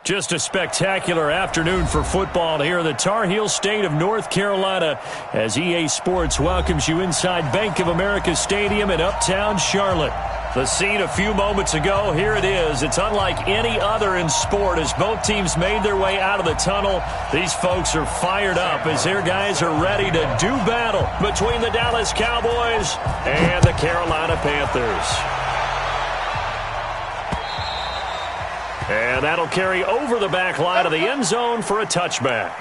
Just a spectacular afternoon for football here in the Tar Heel state of North Carolina as EA Sports welcomes you inside Bank of America Stadium in Uptown Charlotte. The scene a few moments ago, here it is. It's unlike any other in sport as both teams made their way out of the tunnel. These folks are fired up as their guys are ready to do battle between the Dallas Cowboys and the Carolina Panthers. And that'll carry over the back line of the end zone for a touchback.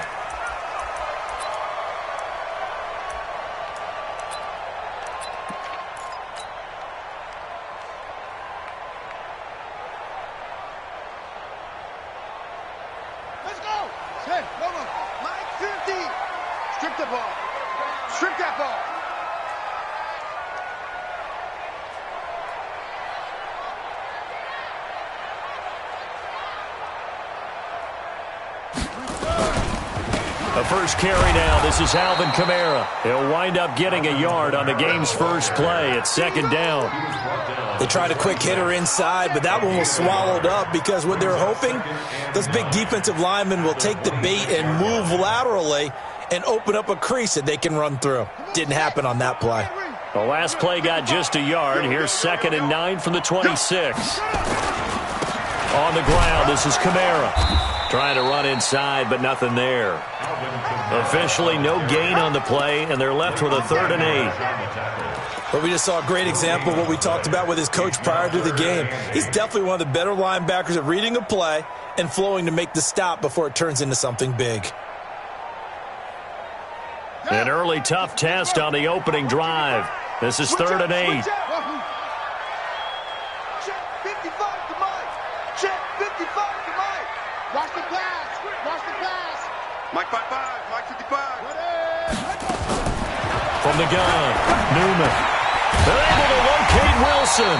Let's go. Hey, come on. Mike 50. Strip the ball. Strip that ball. The first carry now. This is Alvin Kamara. He'll wind up getting a yard on the game's first play. It's second down. They tried a quick hitter inside, but that one was swallowed up because what they're hoping, those big defensive linemen will take the bait and move laterally and open up a crease that they can run through. Didn't happen on that play. The last play got just a yard. Here's 2nd and 9 from the 26. On the ground, this is Kamara. Trying to run inside, but nothing there. Officially, no gain on the play, and they're left with a 3rd and 8. But we just saw a great example of what we talked about with his coach prior to the game. He's definitely one of the better linebackers at reading a play and flowing to make the stop before it turns into something big. An early tough test on the opening drive. This is 3rd and 8. Check 55 to Mike. Check 55 to Mike. Watch the pass. Watch the pass. Mike 55. Mike 55. From the gun, Newman. They're able to locate Wilson.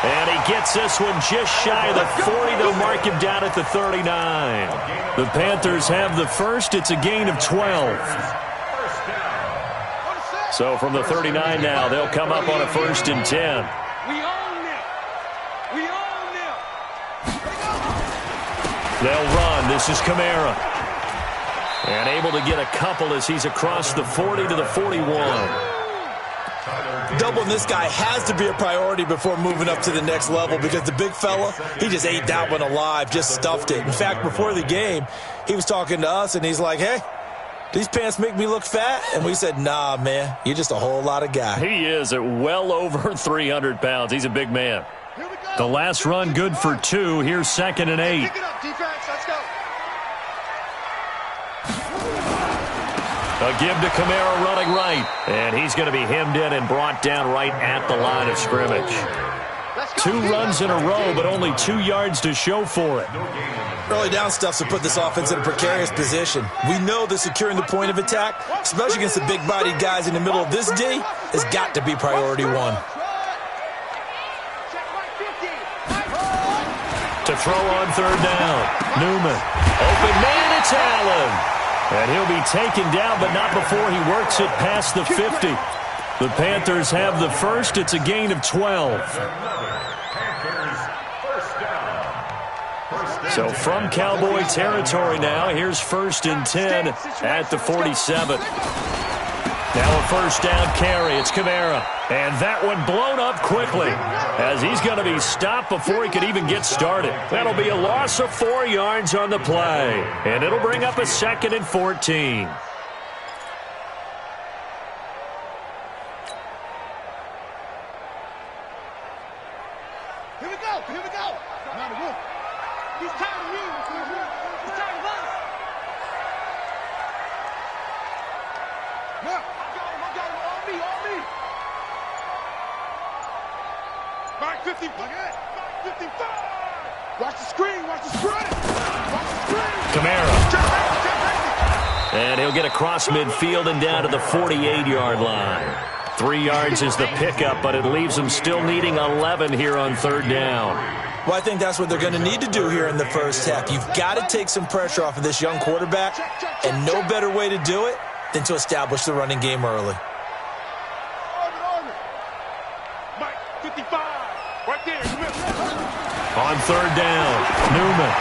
And he gets this one just shy of the 40. They'll mark him down at the 39. The Panthers have the first. It's a gain of 12. So from the 39 now, they'll come up on a 1st and 10. We own them. We own them. They'll run. This is Kamara. And able to get a couple as he's across the 40 to the 41. Doubling this guy has to be a priority before moving up to the next level because the big fella, he just ate that one alive, just stuffed it. In fact, before the game, he was talking to us, and he's like, hey, these pants make me look fat? And we said, nah, man, you're just a whole lot of guy. He is at well over 300 pounds. He's a big man. The last run good for 2. Here's 2nd and 8. Pick it up, defense. Let's go. A give to Kamara running right. And he's going to be hemmed in and brought down right at the line of scrimmage. 2 runs in a row, but only 2 yards to show for it. Early down stuff to put this offense in a precarious position. We know that securing the point of attack, especially against the big-bodied guys in the middle of this D, has got to be priority 1. To throw on 3rd down. Newman. Open man, it's Allen. And he'll be taken down, but not before he works it past the 50. The Panthers have the first. It's a gain of 12. So from Cowboy territory now, here's 1st and 10 at the 47. Now a 1st down carry. It's Kamara. And that one blown up quickly as he's going to be stopped before he could even get started. That'll be a loss of 4 yards on the play. And it'll bring up a 2nd and 14. Here we go. Here we go. He's tired of you. He's tired of us. Look. I got him. On me. Mike 50. Look at it. Mike 55. Watch the screen. Watch the screen. Watch the screen. Kamara. And he'll get across midfield and down to the 48-yard line. 3 yards is the pickup, but it leaves them still needing 11 here on 3rd down. Well, I think that's what they're going to need to do here in the first half. You've got to take some pressure off of this young quarterback, and no better way to do it than to establish the running game early. Mike 55. Right there. On 3rd down, Newman.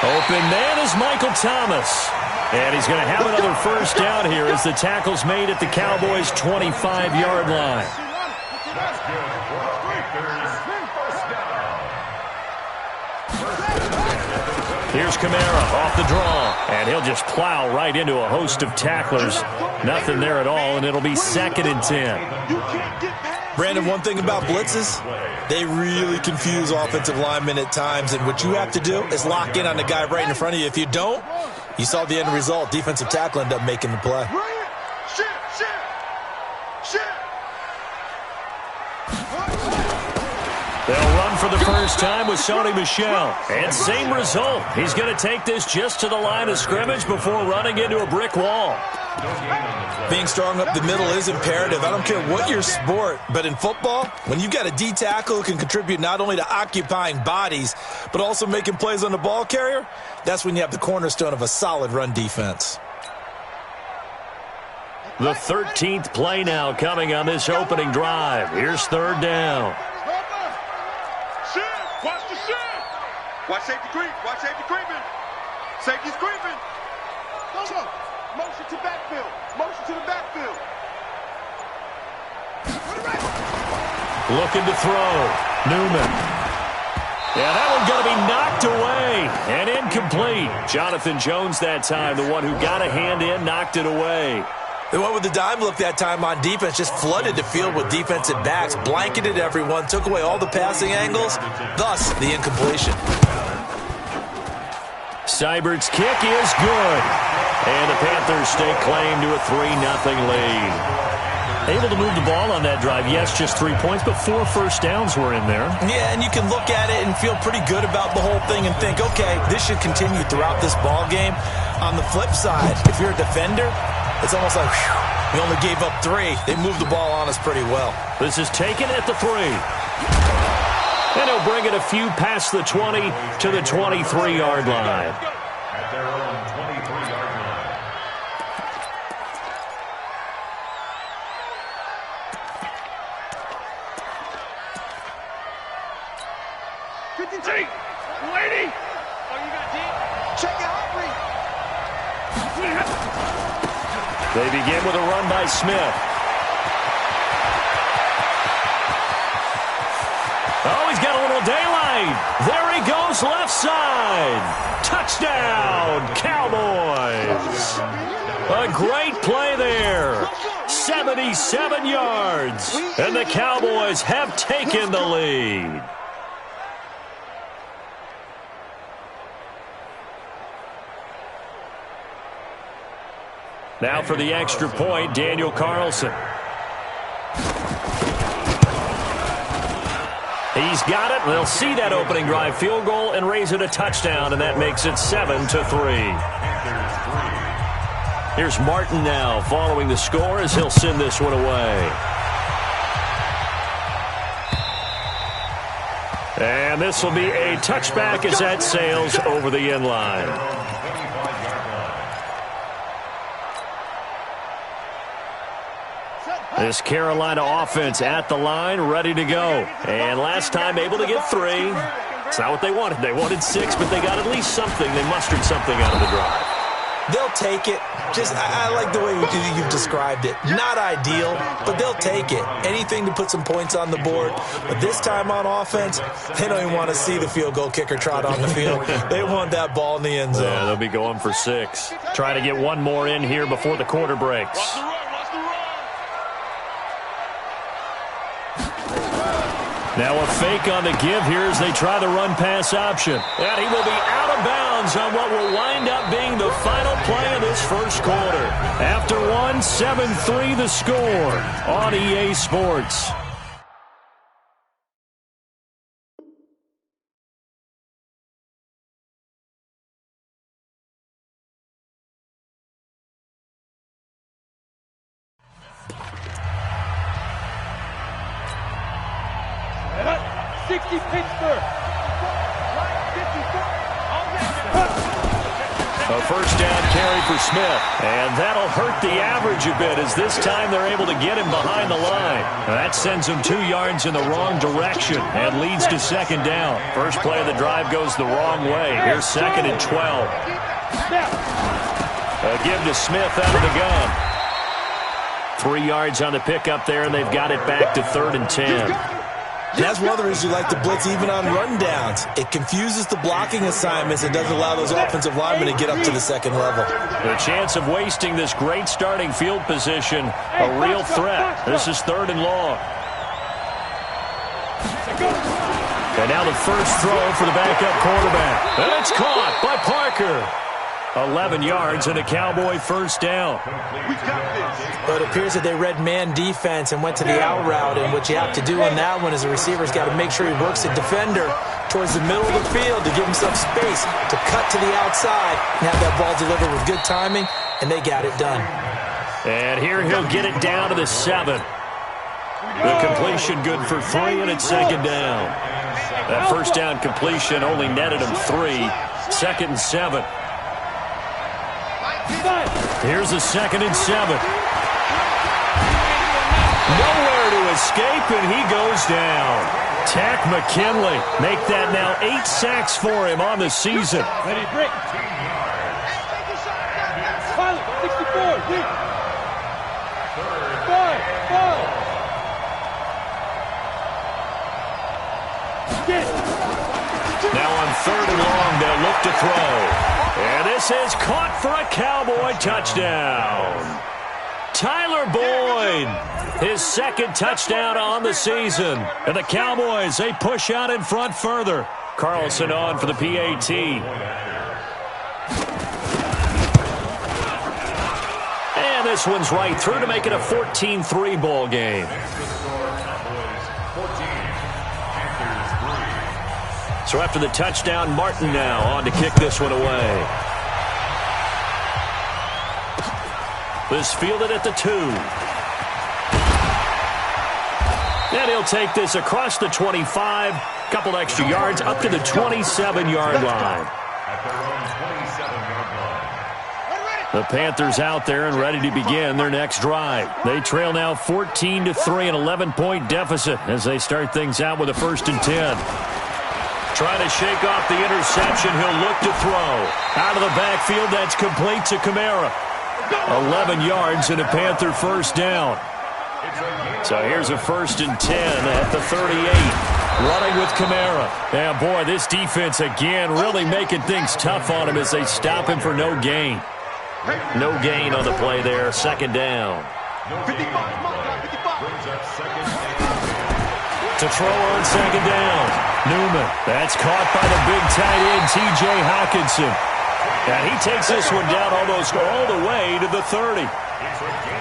Open man is Michael Thomas. And he's going to have another first down here as the tackle's made at the Cowboys' 25-yard line. Here's Kamara off the draw, and he'll just plow right into a host of tacklers. Nothing there at all, and it'll be 2nd and 10. Brandon, one thing about blitzes, they really confuse offensive linemen at times, and what you have to do is lock in on the guy right in front of you. If you don't, you saw the end result. Defensive tackle ended up making the play. They'll run for the first time with Sony Michel. And same result. He's going to take this just to the line of scrimmage before running into a brick wall. Being strong up the middle is imperative. I don't care what your sport, but in football, when you've got a D tackle who can contribute not only to occupying bodies, but also making plays on the ball carrier, that's when you have the cornerstone of a solid run defense. The 13th play now coming on this opening drive. Here's 3rd down. Watch the shift. Watch safety creep. Watch safety creeping. Safety's creeping. Go. Motion to backfield. Motion to the backfield. Looking to throw. Newman. Yeah, that one's going to be knocked away and incomplete. Jonathan Jones that time, the one who got a hand in, knocked it away. They went with the dime look that time on defense, just flooded the field with defensive backs, blanketed everyone, took away all the passing angles, thus the incompletion. Seibert's kick is good. And the Panthers stake claim to a 3-0 lead. Able to move the ball on that drive. Yes, just 3 points, but 4 first downs were in there. Yeah, and you can look at it and feel pretty good about the whole thing and think, okay, this should continue throughout this ball game. On the flip side, if you're a defender, it's almost like, whew, we only gave up 3. They moved the ball on us pretty well. This is taken at the 3. And he'll bring it a few past the 20 to the 23-yard line. At their own 23-yard line. Hey, lady! Oh, you got deep? Check it out, Reed. They begin with a run by Smith. Oh, he's got a little daylight. There he goes, left side. Touchdown, Cowboys. A great play there. 77 yards. And the Cowboys have taken the lead. Now for the extra point, Daniel Carlson. He's got it. They'll see that opening drive field goal and raise it a touchdown, and that makes it 7-3. Here's Martin now following the score as he'll send this one away. And this will be a touchback as that sails over the end line. This Carolina offense at the line, ready to go. And last time able to get 3. It's not what they wanted. They wanted 6, but they got at least something. They mustered something out of the drive. They'll take it. Just, I like the way you've described it. Not ideal, but they'll take it. Anything to put some points on the board. But this time on offense, they don't even want to see the field goal kicker trot on the field. They want that ball in the end zone. Yeah, they'll be going for 6. Trying to get one more in here before the quarter breaks. Now a fake on the give here as they try the run-pass option. And he will be out of bounds on what will wind up being the final play of this first quarter. After 1, 7-3 the score on EA Sports. first down carry for Smith. And that'll hurt the average a bit as this time they're able to get him behind the line. That sends him 2 yards in the wrong direction and leads to second down. First play of the drive goes the wrong way. Here's 2nd and 12. A give to Smith out of the gun. 3 yards on the pickup there, and they've got it back to 3rd and 10. And that's one of the reasons you like to blitz even on rundowns. It confuses the blocking assignments and doesn't allow those offensive linemen to get up to the second level. The chance of wasting this great starting field position, a real threat. This is 3rd and long. And now the first throw for the backup quarterback. And it's caught by Parker. 11 yards and a Cowboy first down. But it appears that they read man defense and went to the out route, and what you have to do on that one is the receiver's got to make sure he works the defender towards the middle of the field to give himself space to cut to the outside and have that ball delivered with good timing, and they got it done. And here he'll get it down to the 7. The completion good for 3, and it's second down. That first down completion only netted him 3. 2nd and 7. Here's a 2nd and 7. Nowhere to escape, and he goes down. Tack McKinley make that now 8 sacks for him on the season. Ready, break. Pilot, 64, deep. 5. Now on 3rd and long, they'll look to throw. And this is caught for a Cowboy touchdown. Tyler Boyd, his 2nd touchdown on the season. And the Cowboys, they push out in front further. Carlson on for the PAT. And this one's right through to make it a 14-3 ball game. So after the touchdown, Martin now on to kick this one away. This fielded at the 2. And he'll take this across the 25, couple extra yards up to the 27-yard line. The Panthers out there and ready to begin their next drive. They trail now 14-3, an 11-point deficit as they start things out with a 1st and 10. Trying to shake off the interception. He'll look to throw. Out of the backfield, that's complete to Kamara. 11 yards and a Panther first down. So here's a 1st and 10 at the 38. Running with Kamara. Yeah, boy, this defense again really making things tough on him as they stop him for no gain. No gain on the play there. 2nd down. To throw on 2nd down. Newman. That's caught by the big tight end, T.J. Hockenson. And he takes this one down almost all the way to the 30.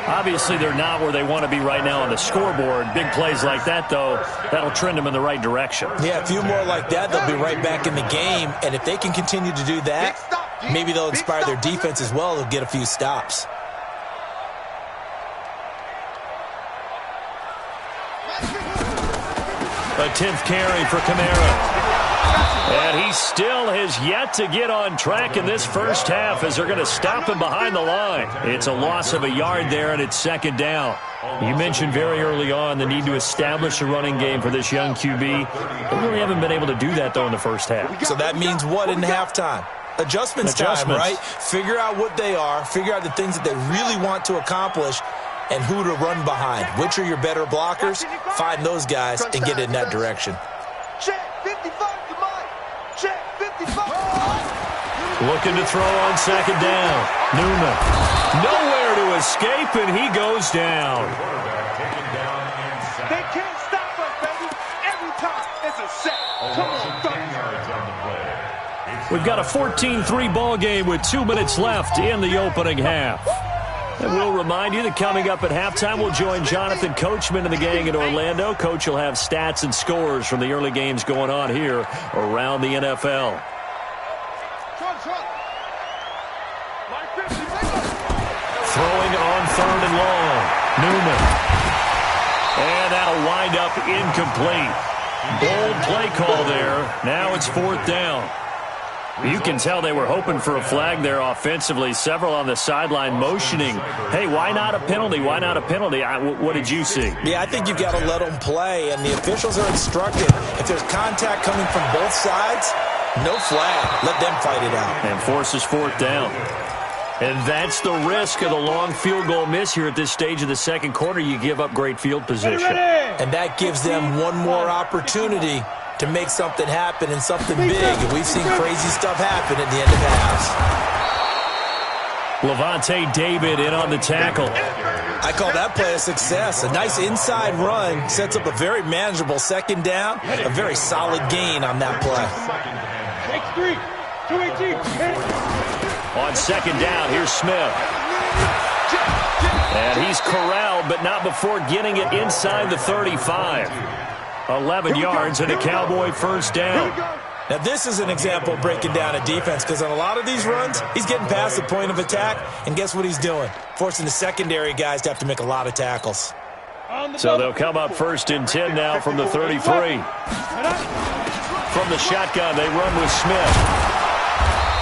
Obviously, they're not where they want to be right now on the scoreboard. Big plays like that, though, that'll trend them in the right direction. Yeah, a few more like that, they'll be right back in the game. And if they can continue to do that, maybe they'll inspire their defense as well. They'll get a few stops. A 10th carry for Kamara. And he still has yet to get on track in this first half as they're going to stop him behind the line. It's a loss of a yard there, and it's 2nd down. You mentioned very early on the need to establish a running game for this young QB. They really haven't been able to do that, though, in the first half. So that means what in halftime? Adjustments time, right? Figure out what they are, figure out the things that they really want to accomplish, and who to run behind. Which are your better blockers? Find those guys and get in that direction. Check 55 to Mike. Check 55. Looking to throw on 2nd down. Newman. Nowhere to escape, and he goes down. They can't stop us, baby. Every time it's a set. Come on, We've got a 14-3 ball game with 2 minutes left in the opening half. And we'll remind you that coming up at halftime, we'll join Jonathan Coachman and the gang in Orlando. Coach will have stats and scores from the early games going on here around the NFL. Throwing on 3rd and long. Newman. And that'll wind up incomplete. Bold play call there. Now it's 4th down. You can tell they were hoping for a flag there offensively. Several on the sideline motioning, hey, why not a penalty? Why not a penalty? What did you see? Yeah, I think you've got to let them play, and the officials are instructed. If there's contact coming from both sides, no flag. Let them fight it out. And forces fourth down. And that's the risk of the long field goal miss here at this stage of the second quarter. You give up great field position. And that gives them one more opportunity to make something happen and something big. And we've seen crazy stuff happen at the end of halves. Levante David in on the tackle. I call that play a success. A nice inside run sets up a very manageable second down. A very solid gain on that play. On second down, here's Smith. And he's corralled, but not before getting it inside the 35. 11 yards and a Cowboy first down. Now, this is an example of breaking down a defense, because on a lot of these runs, he's getting past the point of attack, and guess what he's doing? Forcing the secondary guys to have to make a lot of tackles. So they'll come up first and 10 now from the 33. From the shotgun, they run with Smith.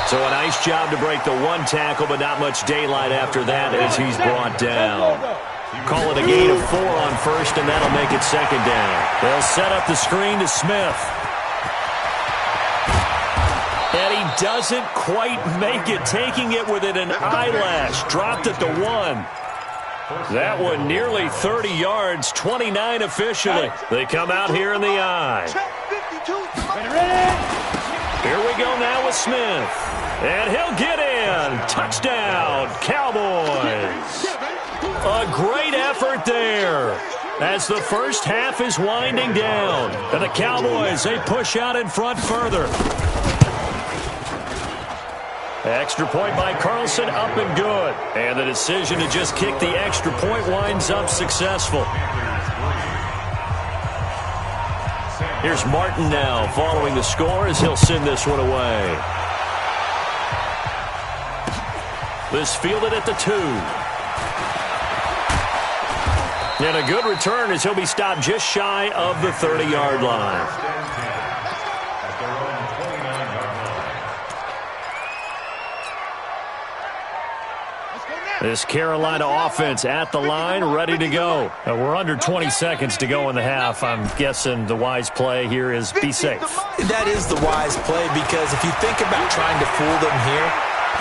So a nice job to break the one tackle, but not much daylight after that as he's brought down. Call it a gain of 4 on first, and that'll make it second down. They'll set up the screen to Smith. And he doesn't quite make it, taking it within an eyelash. Dropped at the 1. That one nearly 30 yards, 29 officially. They come out here in the I. Here we go now with Smith. And he'll get in. Touchdown, Cowboys. A great effort there as the first half is winding down. And the Cowboys, they push out in front further. Extra point by Carlson, up and good. And the decision to just kick the extra point winds up successful. Here's Martin now following the score as he'll send this one away. This fielded at the 2. And a good return as he'll be stopped just shy of the 30-yard line. This Carolina offense at the line, ready to go. We're under 20 seconds to go in the half. I'm guessing the wise play here is be safe. That is the wise play, because if you think about trying to fool them here,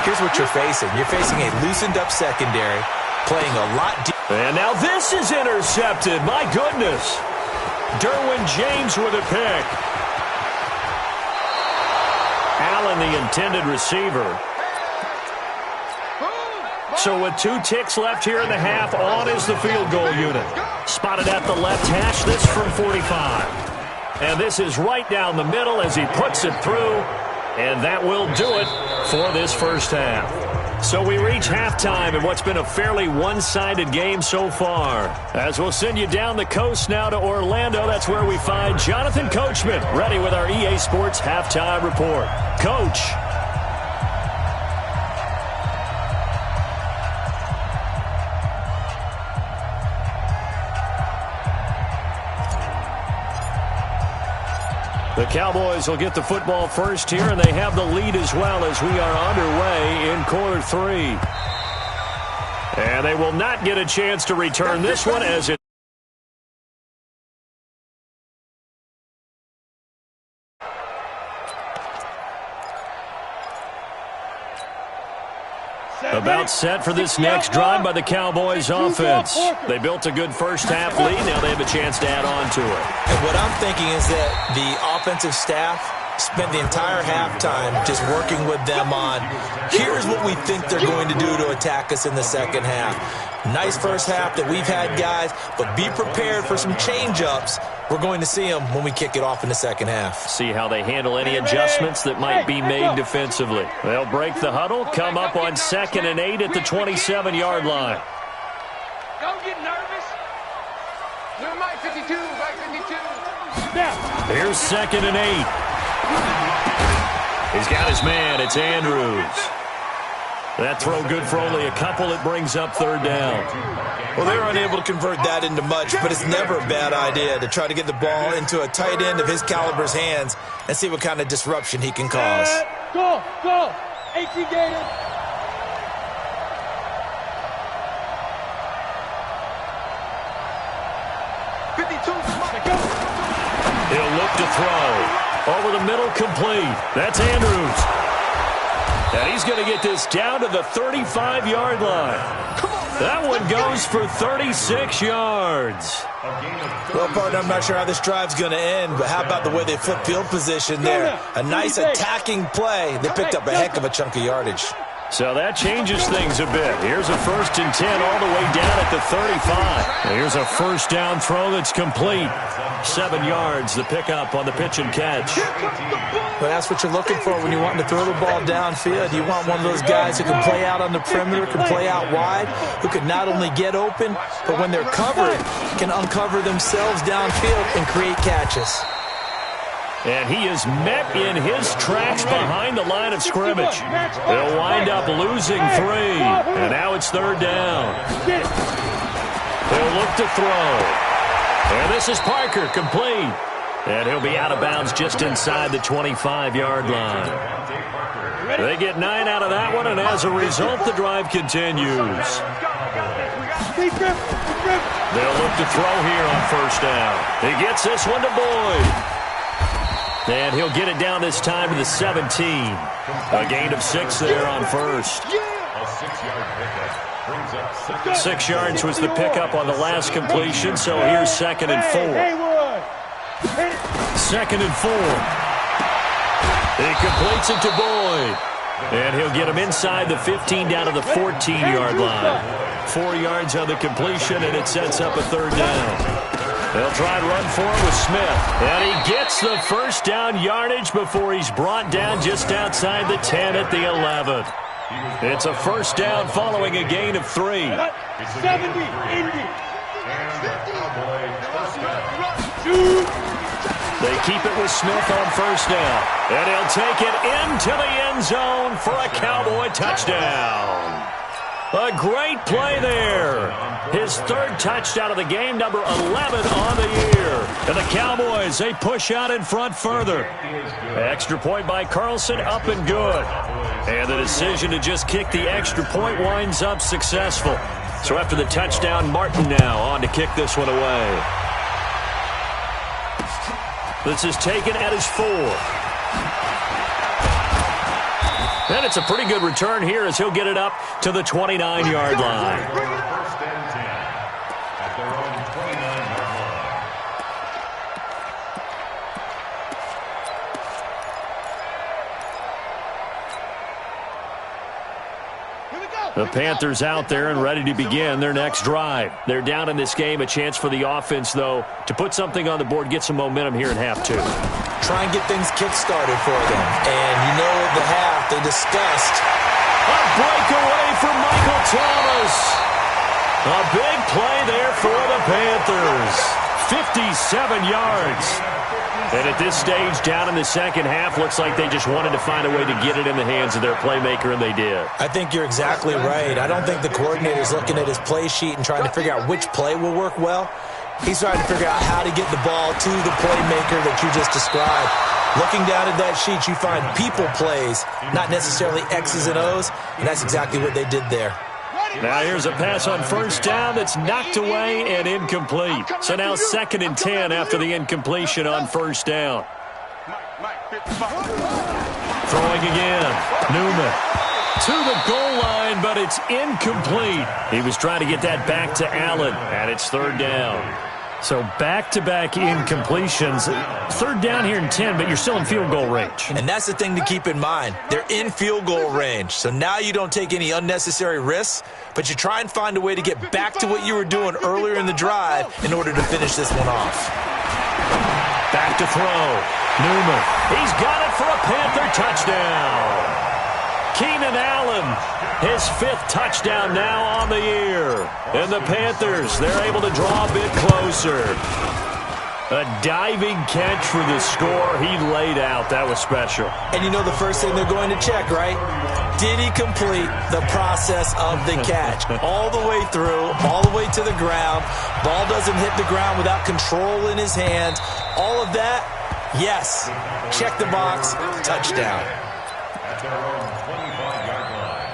here's what you're facing. You're facing a loosened-up secondary, playing a lot deep. And now this is intercepted. My goodness. Derwin James with a pick. Allen, the intended receiver. So with 2 ticks left here in the half, on is the field goal unit. Spotted at the left hash, this from 45. And this is right down the middle as he puts it through. And that will do it for this first half. So we reach halftime in what's been a fairly one-sided game so far. As we'll send you down the coast now to Orlando, that's where we find Jonathan Coachman, ready with our EA Sports Halftime Report. Coach. The Cowboys will get the football first here, and they have the lead as well as we are underway in quarter 3. And they will not get a chance to return this one as it about set for this next drive by the Cowboys offense. They built a good first half lead. Now they have a chance to add on to it. And what I'm thinking is that the offensive staff spent the entire halftime just working with them on, here's what we think they're going to do to attack us in the second half. Nice first half that we've had, guys, but be prepared for some change-ups. We're going to see them when we kick it off in the second half. See how they handle any adjustments that might be made defensively. They'll break the huddle, come up on 2nd and 8 at the 27-yard line. Don't get nervous. You're Mike 52, Mike 52. Here's 2nd and 8. He's got his man. It's Andrews. That throw good for only a couple. It brings up 3rd down. Well, they were unable to convert that into much, but it's never a bad idea to try to get the ball into a tight end of his caliber's hands and see what kind of disruption he can cause. Go. 18 Gators. He'll look to throw. Over the middle, complete. That's Andrews. And he's going to get this down to the 35-yard line. That one goes for 36 yards. Well, partner, I'm not sure how this drive's going to end, but how about the way they flip field position there? A nice attacking play. They picked up a heck of a chunk of yardage. So that changes things a bit. Here's a 1st and 10 all the way down at the 35. Here's a first down throw that's complete. 7 yards, the pickup on the pitch and catch. Well, that's what you're looking for when you're wanting to throw the ball downfield. You want one of those guys who can play out on the perimeter, can play out wide, who can not only get open, but when they're covered, can uncover themselves downfield and create catches. And he is met in his tracks behind the line of scrimmage. They'll wind up losing 3. And now it's 3rd down. They'll look to throw. And this is Parker, complete. And he'll be out of bounds just inside the 25-yard line. They get 9 out of that one, and as a result, the drive continues. They'll look to throw here on 1st down. He gets this one to Boyd. And he'll get it down this time to the 17. A gain of 6 there on 1st. 6 yards was the pickup on the last completion, so here's 2nd and 4. 2nd and 4. He completes it to Boyd. And he'll get him inside the 15 down to the 14-yard line. 4 yards on the completion, and it sets up a 3rd down. They'll try and run for him with Smith. And he gets the first down yardage before he's brought down just outside the 10 at the 11. It's a first down following a gain of 3. 70, Indy. They keep it with Smith on 1st down. And he'll take it into the end zone for a Cowboy touchdown. A great play there. His 3rd touchdown of the game, number 11 on the year. And the Cowboys, they push out in front further. Extra point by Carlson, up and good. And the decision to just kick the extra point winds up successful. So after the touchdown, Martin now on to kick this one away. This is taken at his 4. And it's a pretty good return here as he'll get it up to the 29-yard line. 1st and 10 at their own 29-yard line. The Panthers out there and ready to begin their next drive. They're down in this game. A chance for the offense, though, to put something on the board, get some momentum here in half 2. Try and get things kick-started for them. And you know at the half, they discussed. A breakaway from Michael Thomas. A big play there for the Panthers. 57 yards. And at this stage, down in the second half, looks like they just wanted to find a way to get it in the hands of their playmaker, and they did. I think you're exactly right. I don't think the coordinator's looking at his play sheet and trying to figure out which play will work well. He's trying to figure out how to get the ball to the playmaker that you just described. Looking down at that sheet, you find people plays, not necessarily X's and O's, and that's exactly what they did there. Now here's a pass on 1st down that's knocked away and incomplete. So now 2nd and 10 after the incompletion on 1st down. Throwing again. Newman to the goal line, but it's incomplete. He was trying to get that back to Allen, and it's 3rd down. So back-to-back incompletions. 3rd down here in 10, but you're still in field goal range. And that's the thing to keep in mind. They're in field goal range. So now you don't take any unnecessary risks, but you try and find a way to get back to what you were doing earlier in the drive in order to finish this one off. Back to throw. Newman. He's got it for a Panther touchdown. Keenan Allen, his 5th touchdown now on the year. And the Panthers, they're able to draw a bit closer. A diving catch for the score. He laid out. That was special. And you know the first thing they're going to check, right? Did he complete the process of the catch? All the way through, all the way to the ground. Ball doesn't hit the ground without control in his hands. All of that, yes. Check the box. Touchdown. their own 25-yard line.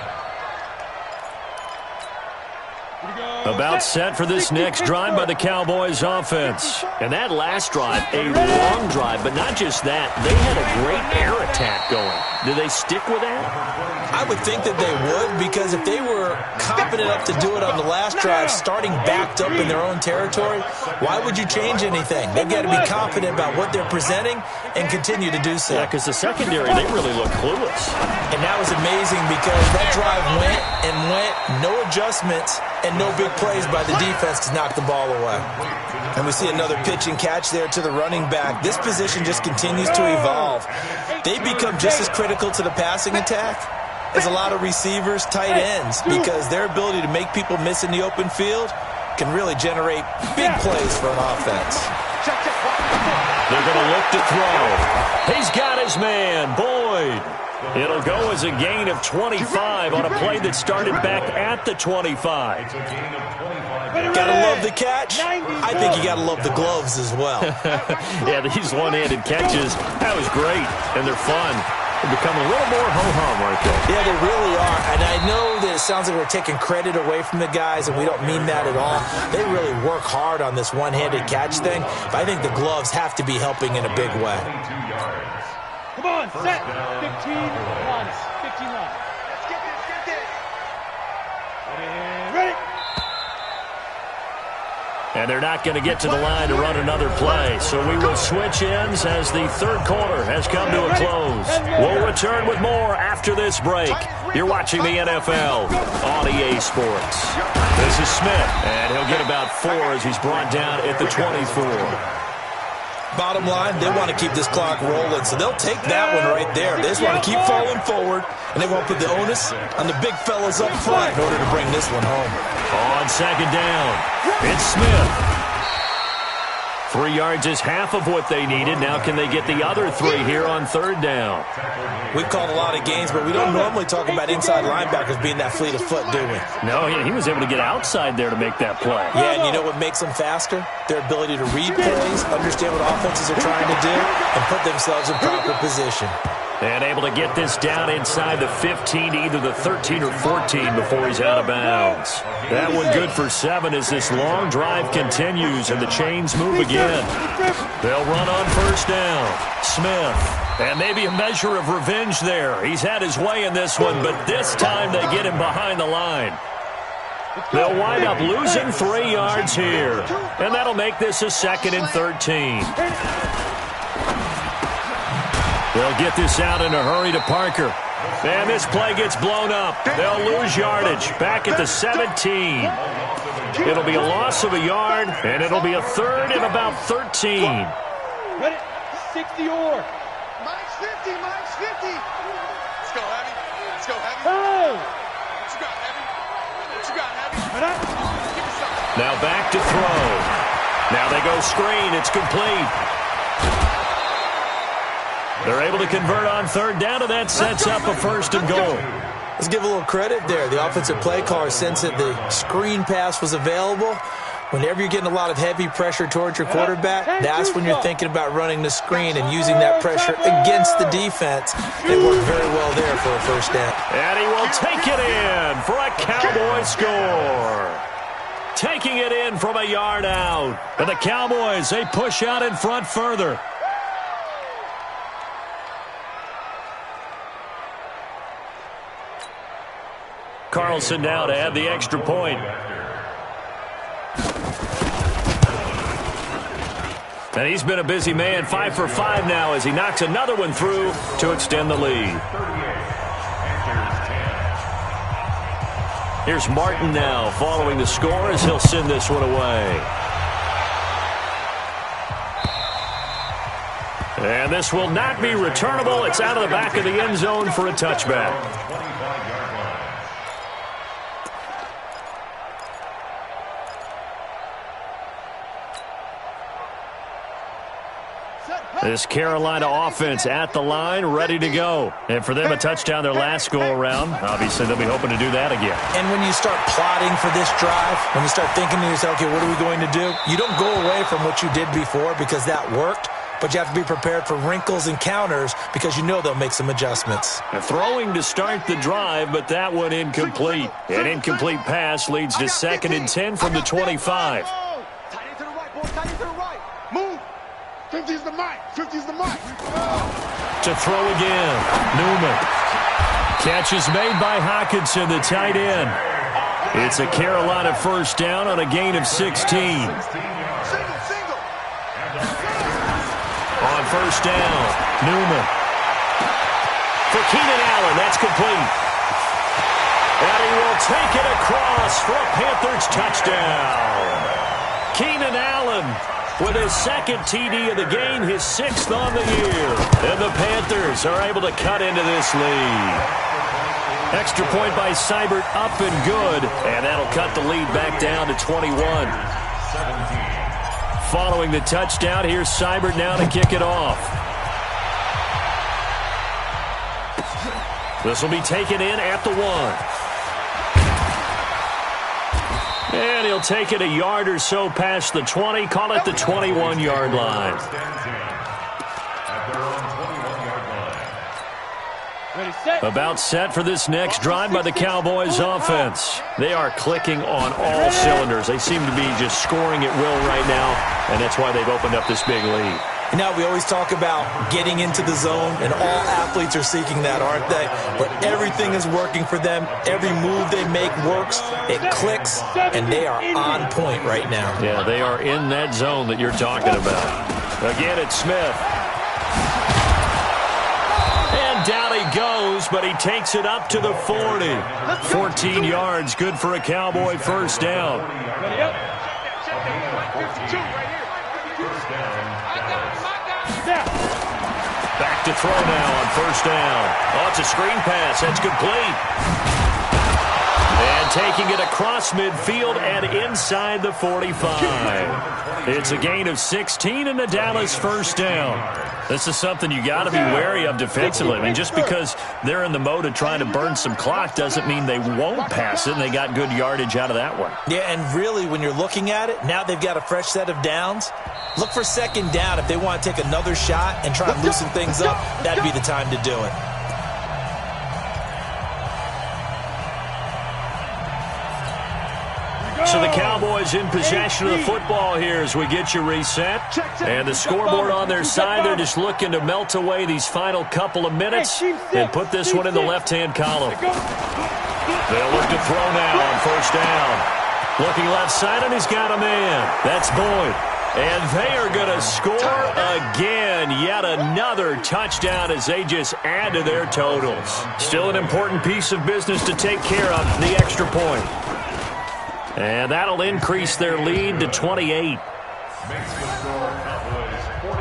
About set for this next drive by the Cowboys offense. And that last drive, a long drive, but not just that. They had a great air attack going. Do they stick with that? I would think that they would, because if they were confident enough to do it on the last drive, starting backed up in their own territory, why would you change anything? They've got to be confident about what they're presenting and continue to do so. Yeah, because the secondary, they really look clueless. And that was amazing because that drive went and went, no adjustments, and no big plays by the defense to knock the ball away. And we see another pitch and catch there to the running back. This position just continues to evolve. They become just as critical to the passing attack as a lot of receivers, tight ends, because their ability to make people miss in the open field can really generate big plays for an offense. They're going to look to throw. He's got his man, Boyd. It'll go as a gain of 25 on a play that started back at the 25. Gotta love the catch. I think you gotta love the gloves as well. Yeah, these one-handed catches, that was great, and they're fun. They become a little more ho-hum, aren't they? Yeah, they really are. And I know that it sounds like we're taking credit away from the guys, and we don't mean that at all. They really work hard on this one-handed catch thing, but I think the gloves have to be helping in a big way. Come on, set. 15 runs. 15 runs. Let's get this. Ready. And they're not going to get to the line to run another play. So we will switch ends as the third quarter has come to a close. We'll return with more after this break. You're watching the NFL on EA Sports. This is Smith, and he'll get about 4 as he's brought down at the 24. Bottom line, they want to keep this clock rolling, so they'll take that one right there. They just want to keep falling forward, and they won't put the onus on the big fellas up front in order to bring this one home. On second down, it's Smith. 3 yards is half of what they needed. Now can they get the other 3 here on third down? We've called a lot of games, but we don't normally talk about inside linebackers being that fleet of foot, do we? No, he was able to get outside there to make that play. Yeah, and you know what makes them faster? Their ability to read plays, understand what offenses are trying to do, and put themselves in proper position. And able to get this down inside the 15 to either the 13 or 14 before he's out of bounds. That one good for 7 as this long drive continues and the chains move again. They'll run on first down. Smith. And maybe a measure of revenge there. He's had his way in this one, but this time they get him behind the line. They'll wind up losing 3 yards here. And that'll make this a 2nd and 13. They'll get this out in a hurry to Parker. And this play gets blown up. They'll lose yardage back at the 17. It'll be a loss of a yard, and it'll be a 3rd and about 13. Ready? 60 or. Mike's 50. Let's go, Heavy. Hey! What you got, Heavy? Give me something. Now back to throw. Now they go screen. It's complete. They're able to convert on third down, and that sets up a 1st and goal. Let's give a little credit there. The offensive play caller sensed that the screen pass was available. Whenever you're getting a lot of heavy pressure towards your quarterback, that's when you're thinking about running the screen and using that pressure against the defense. It worked very well there for a 1st down. And he will take it in for a Cowboy score. Taking it in from a yard out. And the Cowboys, they push out in front further. Carlson now to add the extra point. And he's been a busy man, 5 for 5 now as he knocks another one through to extend the lead. Here's Martin now following the score as he'll send this one away. And this will not be returnable. It's out of the back of the end zone for a touchback. This Carolina offense at the line, ready to go. And for them, a touchdown their last go-around. Obviously, they'll be hoping to do that again. And when you start plotting for this drive, when you start thinking to yourself, okay, what are we going to do? You don't go away from what you did before because that worked. but you have to be prepared for wrinkles and counters because you know they'll make some adjustments. Throwing to start the drive, but that one incomplete. An incomplete pass leads to 2nd and 10 from the 25. Tight end to the right, boy. Tight end to the right. Move. 50's the mic. 50's the mic. To throw again. Newman. Catch is made by Hockenson, the tight end. It's a Carolina first down on a gain of 16. Single. On first down, Newman. For Keenan Allen, that's complete. And he will take it across for a Panthers touchdown. Keenan Allen with his 2nd TD of the game, his 6th on the year. And the Panthers are able to cut into this lead. Extra point by Seibert, up and good. And that'll cut the lead back down to 21. Following the touchdown, here's Seibert now to kick it off. This will be taken in at the 1. And he'll take it a yard or so past the 20, call it the 21-yard line. About set for this next drive by the Cowboys offense. They are clicking on all cylinders. They seem to be just scoring at will right now, and that's why they've opened up this big lead. You know, we always talk about getting into the zone, and all athletes are seeking that, aren't they? But everything is working for them. Every move they make works. It clicks, and they are on point right now. Yeah, they are in that zone that you're talking about. Again, it's Smith. And down he goes, but he takes it up to the 40. 14 yards, good for a Cowboy first down. Back to throw now on first down. Oh, it's a screen pass. That's complete. And taking it across midfield and inside the 45. It's a gain of 16 and the Dallas first down. This is something you got to be wary of defensively. I mean, just because they're in the mode of trying to burn some clock doesn't mean they won't pass it, and they got good yardage out of that one. Yeah, and really, when you're looking at it, now they've got a fresh set of downs. Look for 2nd down. If they want to take another shot and try and loosen things up, that'd be the time to do it. So the Cowboys in possession of the football here as we get you reset. And the scoreboard on their side, they're just looking to melt away these final couple of minutes and put this one in the left-hand column. They'll look to throw now on first down. Looking left side, and he's got a man. That's Boyd. And they are going to score again. Yet another touchdown as they just add to their totals. Still an important piece of business to take care of, the extra point. And that'll increase their lead to 28. Makes the score Cowboys 45,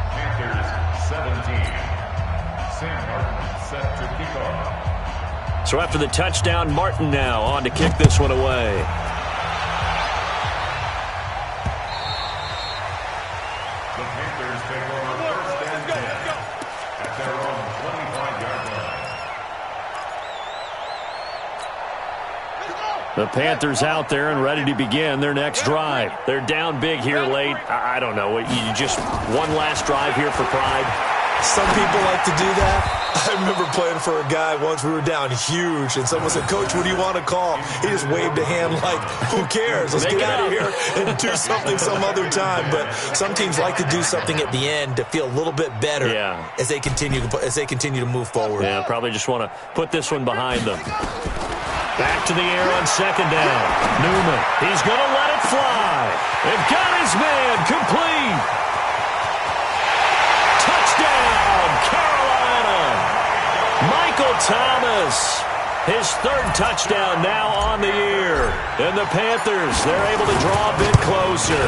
Panthers 17. Sam Martin set to kick off. So after the touchdown, Martin now on to kick this one away. The Panthers take over first and 10 at their own 25-yard line. The Panthers out there and ready to begin their next drive. They're down big here late. I don't know. You just one last drive here for pride. Some people like to do that. I remember playing for a guy once. We were down huge, and someone said, "Coach, what do you want to call?" He just waved a hand like, "Who cares? Let's get out of here and do something some other time." But some teams like to do something at the end to feel a little bit better as they continue to move forward. Yeah, probably just want to put this one behind them. Back to the air on second down. Newman, he's going to let it fly. And got his man complete. Touchdown, Carolina. Michael Thomas, his 3rd touchdown now on the year. And the Panthers, they're able to draw a bit closer.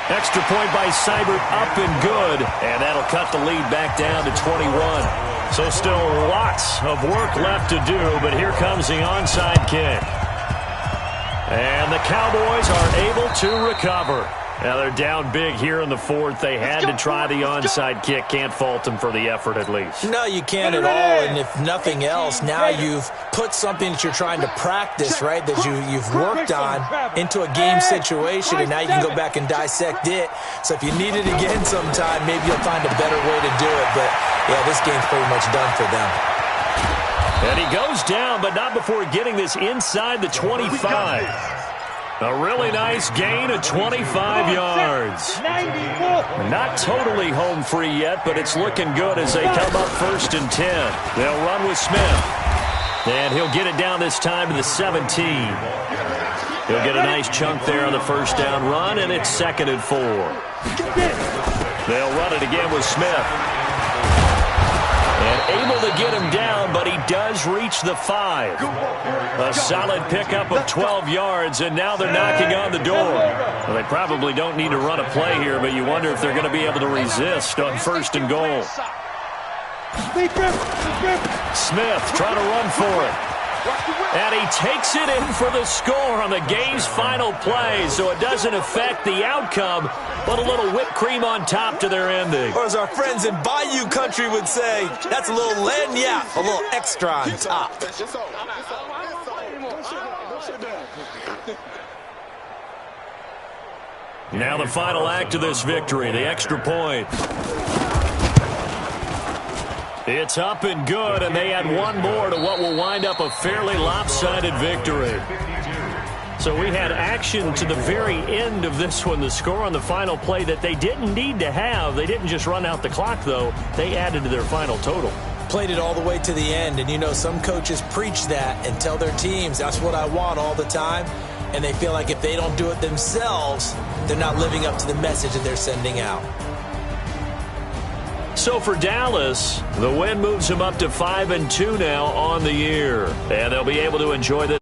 Extra point by Seibert, up and good. And that'll cut the lead back down to 21. So still lots of work left to do, but here comes the onside kick. And the Cowboys are able to recover. Now they're down big here in the fourth. They had to try the onside kick. Can't fault them for the effort at least. No, you can't at all. And if nothing else, now you've put something that you're trying to practice, right, that you've worked on into a game situation, and now you can go back and dissect it. So if you need it again sometime, maybe you'll find a better way to do it. But, yeah, this game's pretty much done for them. And he goes down, but not before getting this inside the 25. A really nice gain of 25 yards. Not totally home free yet, but it's looking good as they come up 1st and 10. They'll run with Smith. And he'll get it down this time to the 17. He'll get a nice chunk there on the first down run, and it's 2nd and 4. They'll run it again with Smith. And able to get him down, but he does reach the 5. A solid pickup of 12 yards, and now they're knocking on the door. Well, they probably don't need to run a play here, but you wonder if they're going to be able to resist on 1st and goal. Smith trying to run for it. And he takes it in for the score on the game's final play, so it doesn't affect the outcome, but a little whipped cream on top to their ending. Or as our friends in Bayou Country would say, that's a little lagniappe, a little extra on top. Now the final act of this victory, the extra point. It's up and good, and they add one more to what will wind up a fairly lopsided victory. So we had action to the very end of this one, the score on the final play that they didn't need to have. They didn't just run out the clock, though. They added to their final total. Played it all the way to the end, and you know some coaches preach that and tell their teams, that's what I want all the time, and they feel like if they don't do it themselves, they're not living up to the message that they're sending out. So for Dallas, the win moves them up to 5-2 now on the year, and they'll be able to enjoy the